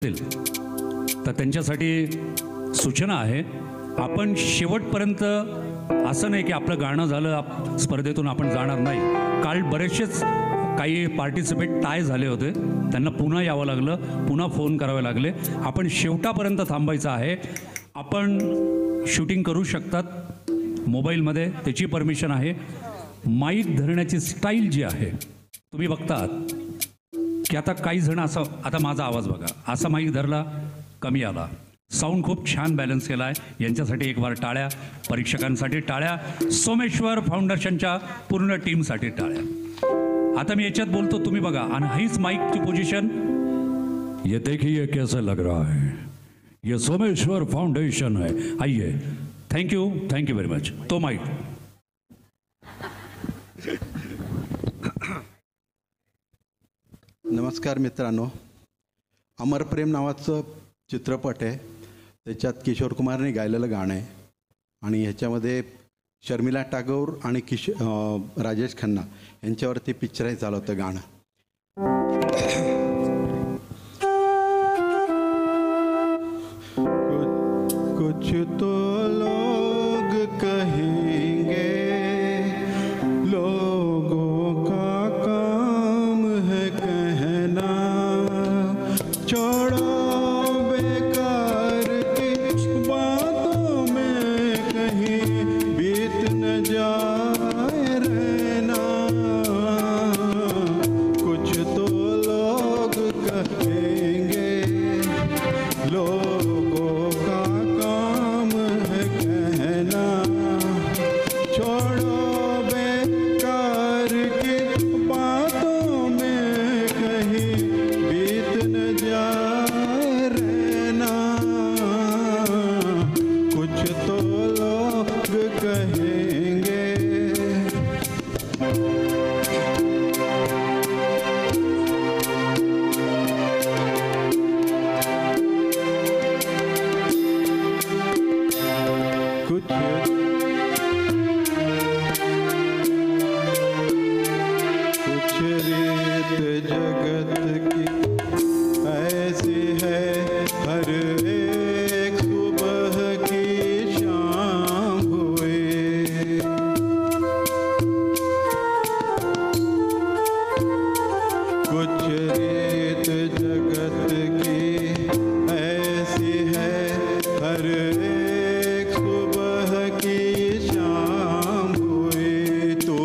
तर त्यांच्यासाठी सूचना आहे, आपण शेवटपर्यंत असं नाही की आपलं गाणं झालं स्पर्धेतून आपण जाणार नाही. काल बरेचसेच काही पार्टिसिपेट टाय झाले होते, त्यांना पुन्हा यावं लागलं, पुन्हा फोन करावे लागले. आपण शेवटापर्यंत थांबायचं आहे. आपण शूटिंग करू शकतात मोबाईलमध्ये, त्याची परमिशन आहे. माईक धरण्याची स्टाईल जी आहे तुम्ही बघतात की आता काही जण असं, आता माझा आवाज बघा, असा माईक धरला कमी आला, साऊंड खूप छान बॅलन्स केला आहे. यांच्यासाठी एक बार टाळ्या, परीक्षकांसाठी टाळ्या, सोमेश्वर फाउंडेशनच्या पूर्ण टीमसाठी टाळ्या. आता मी याच्यात बोलतो, तुम्ही बघा. आणि हीच माईकची पोझिशन, ये देखिए कैसे लग रहा है, ये सोमेश्वर फाउंडेशन है. आइए, थँक्यू व्हेरी मच. तो माईक. नमस्कार मित्रांनो, अमर प्रेम नावाचं चित्रपट आहे. त्याच्यात किशोर कुमारने गायलेलं गाणं आहे आणि ह्याच्यामध्ये शर्मिला टागोर आणि राजेश खन्ना यांच्यावरती पिक्चराईज झालं होतं गाणं. कुछ तो लोग कहेंगे, लोगों का काम है कहना, छोड़ो बेकार की बातों में कहीं बीत न जाए रहना. कुछ तो लोग कहेंगे, लोगों का काम है कहना, छोड़ो बेकार की बातों में कहीं बीत न जाए रहना. कुछ तो लोग कहेंगे. कुछ रीत जगत की ऐसी है, हर एक सुबह की शाम हुए. कुछ रीत जगत की ऐसी है, हर एक सुबह की शाम हुई. तू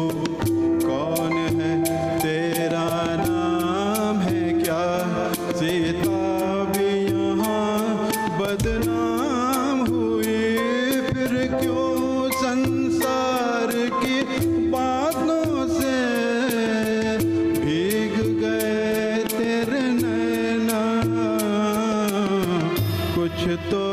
कौन है, तेरा नाम है क्या, सीता भी यहाँ बदनाम हुई. फिर क्यों संसार की बातों से भीग गए तेरे नैना. कुछ तो